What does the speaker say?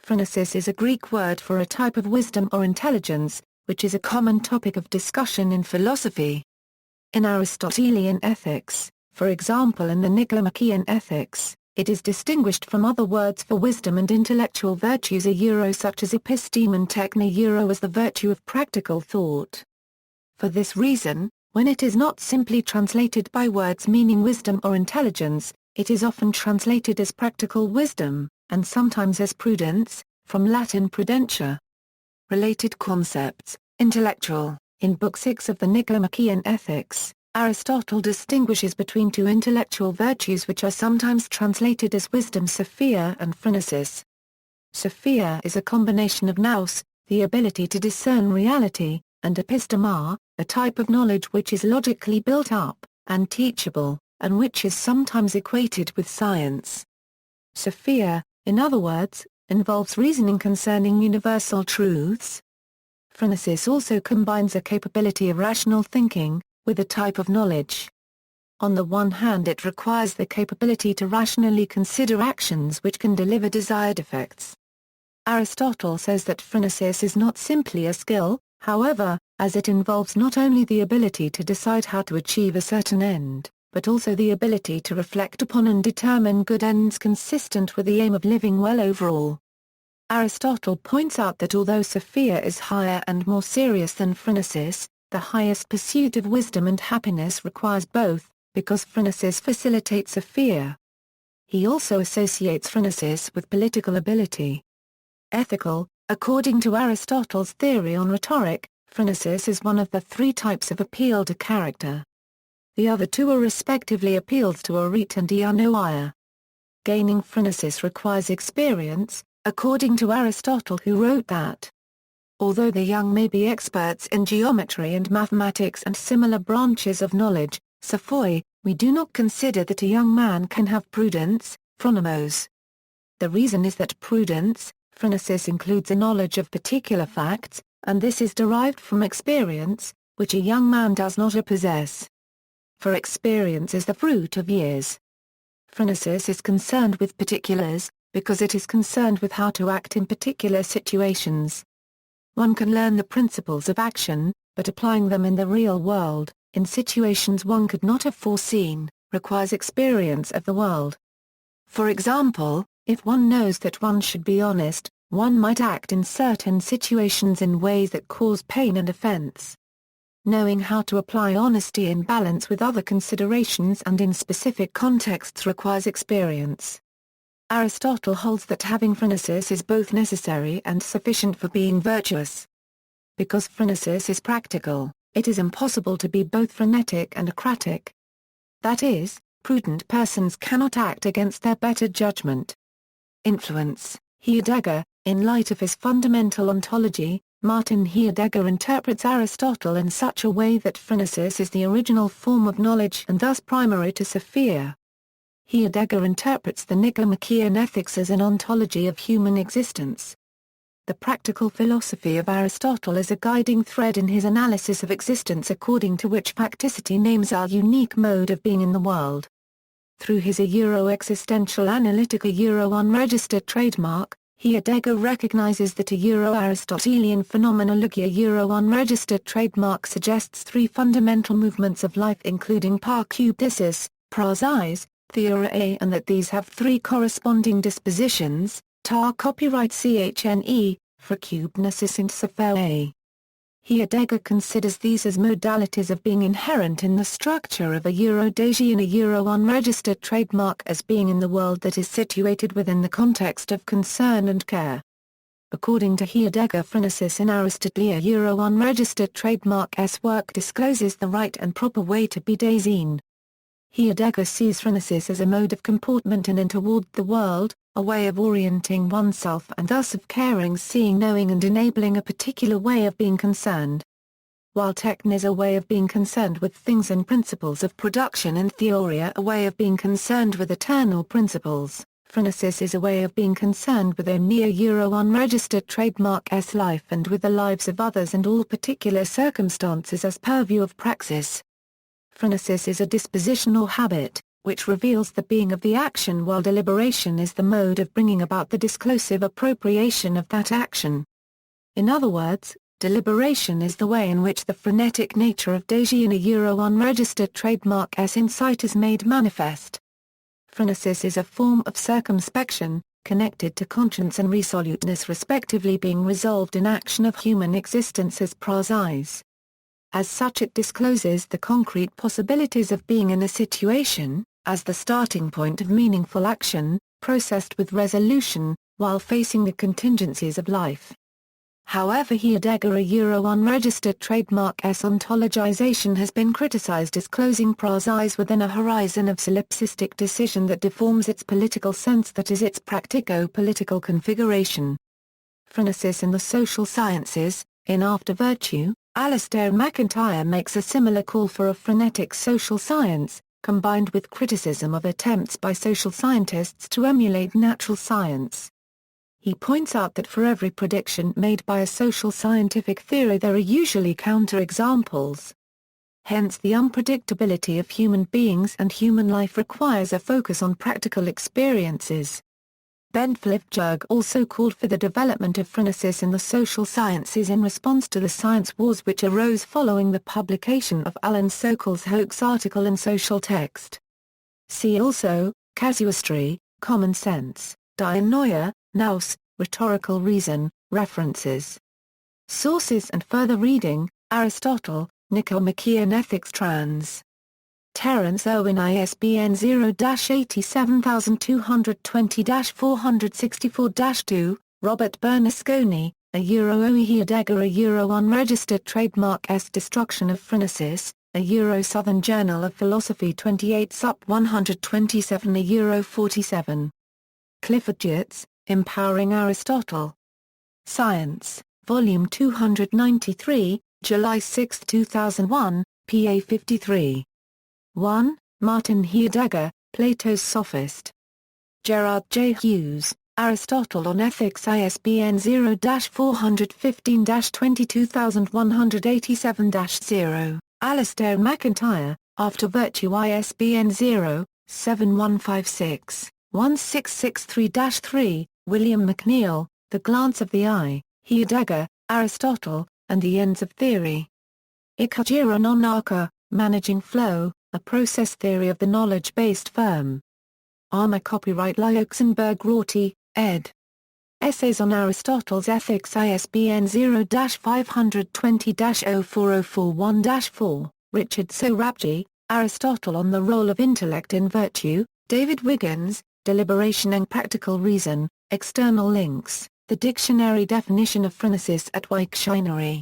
Phronesis is a Greek word for a type of wisdom or intelligence, which is a common topic of discussion in philosophy. In Aristotelian ethics, for example in the Nicomachean Ethics, it is distinguished from other words for wisdom and intellectual virtues such as episteme and techne as the virtue of practical thought. For this reason, when it is not simply translated by words meaning wisdom or intelligence, it is often translated as practical wisdom, and sometimes as prudence, from Latin prudentia. Related concepts, intellectual. In Book 6 of the Nicomachean Ethics, Aristotle distinguishes between two intellectual virtues which are sometimes translated as wisdom, Sophia, and phronesis. Sophia is a combination of nous, the ability to discern reality, and episteme, a type of knowledge which is logically built up, and teachable, and which is sometimes equated with science. Sophia, in other words, involves reasoning concerning universal truths. Phronesis also combines a capability of rational thinking, with a type of knowledge. On the one hand, it requires the capability to rationally consider actions which can deliver desired effects. Aristotle says that phronesis is not simply a skill, however, as it involves not only the ability to decide how to achieve a certain end, but also the ability to reflect upon and determine good ends consistent with the aim of living well overall. Aristotle points out that although Sophia is higher and more serious than phronesis, the highest pursuit of wisdom and happiness requires both, because phronesis facilitates Sophia. He also associates phronesis with political ability. Ethical. According to Aristotle's theory on rhetoric, phronesis is one of the three types of appeal to character. The other two are respectively appeals to arete and dianoia. Gaining phronesis requires experience, according to Aristotle, who wrote that, although the young may be experts in geometry and mathematics and similar branches of knowledge, Sophia, we do not consider that a young man can have prudence, phronēsis. The reason is that prudence, phronesis, includes a knowledge of particular facts, and this is derived from experience, which a young man does not possess. For experience is the fruit of years. Phronesis is concerned with particulars, because it is concerned with how to act in particular situations. One can learn the principles of action, but applying them in the real world, in situations one could not have foreseen, requires experience of the world. For example, if one knows that one should be honest, one might act in certain situations in ways that cause pain and offense. Knowing how to apply honesty in balance with other considerations and in specific contexts requires experience. Aristotle holds that having phronesis is both necessary and sufficient for being virtuous. Because phronesis is practical, it is impossible to be both phronetic and acratic. That is, prudent persons cannot act against their better judgment. Influence. Heidegger, in light of his fundamental ontology, Martin Heidegger interprets Aristotle in such a way that phronesis is the original form of knowledge and thus primary to Sophia. Heidegger interprets the Nicomachean Ethics as an ontology of human existence. The practical philosophy of Aristotle is a guiding thread in his analysis of existence, according to which facticity names our unique mode of being in the world. Through his existential analytic unregistered trademark, Heidegger recognizes that a Aristotelian phenomenology unregistered trademark suggests three fundamental movements of life, including parcudesis, praxis, theoria, and that these have three corresponding dispositions, ta copyright chne, phronesis and Sophia. Heidegger considers these as modalities of being inherent in the structure of a deity and a unregistered trademark as being in the world that is situated within the context of concern and care. According to Heidegger, phronesis in Aristotle unregistered trademark's work discloses the right and proper way to be design. Heidegger sees phronesis as a mode of comportment in and toward the world, a way of orienting oneself and thus of caring, seeing, knowing and enabling a particular way of being concerned. While techne is a way of being concerned with things and principles of production, and theoria a way of being concerned with eternal principles, phronesis is a way of being concerned with only a unregistered trademark's life and with the lives of others and all particular circumstances as purview of praxis. Phronesis is a disposition or habit, which reveals the being of the action, while deliberation is the mode of bringing about the disclosive appropriation of that action. In other words, deliberation is the way in which the phronetic nature of Daisy in a unregistered trademark insight is made manifest. Phronesis is a form of circumspection, connected to conscience and resoluteness respectively, being resolved in action of human existence as prausis. As such, it discloses the concrete possibilities of being in a situation, as the starting point of meaningful action, processed with resolution, while facing the contingencies of life. However, Heidegger unregistered trademark's ontologization has been criticized as closing prausis within a horizon of solipsistic decision that deforms its political sense, that is, its practico-political configuration. Phronesis in the social sciences. In After Virtue, Alistair MacIntyre makes a similar call for a phronetic social science, combined with criticism of attempts by social scientists to emulate natural science. He points out that for every prediction made by a social scientific theory there are usually counterexamples. Hence, the unpredictability of human beings and human life requires a focus on practical experiences. Benflifjug also called for the development of phronesis in the social sciences in response to the science wars which arose following the publication of Alan Sokal's hoax article in Social Text. See also, casuistry, common sense, dianoia, nous, rhetorical reason, references. Sources and further reading: Aristotle, Nicomachean Ethics trans. Terence Owen, ISBN 0-87220-464-2, Robert Bernasconi, Heidegger unregistered trademark Destruction of Phronesis, Southern Journal of Philosophy 28 Sup 127 47. Clifford Geertz, Empowering Aristotle. Science, Volume 293, July 6, 2001, PA 53. 1. Martin Heidegger, Plato's Sophist. Gerard J. Hughes, Aristotle on Ethics, ISBN 0-415-22187-0. Alistair MacIntyre, After Virtue, ISBN 0-7156-1663-3. William McNeill, The Glance of the Eye, Heidegger, Aristotle, and the Ends of Theory. Ikajiran Onaka, Managing Flow, A Process Theory of the Knowledge-Based Firm. Arma Copyright Luxembourg Rorty, ed. Essays on Aristotle's Ethics, ISBN 0-520-04041-4. Richard Sorabji, Aristotle on the Role of Intellect in Virtue, David Wiggins, Deliberation and Practical Reason, External Links, The Dictionary Definition of Phronesis at Wiktionary.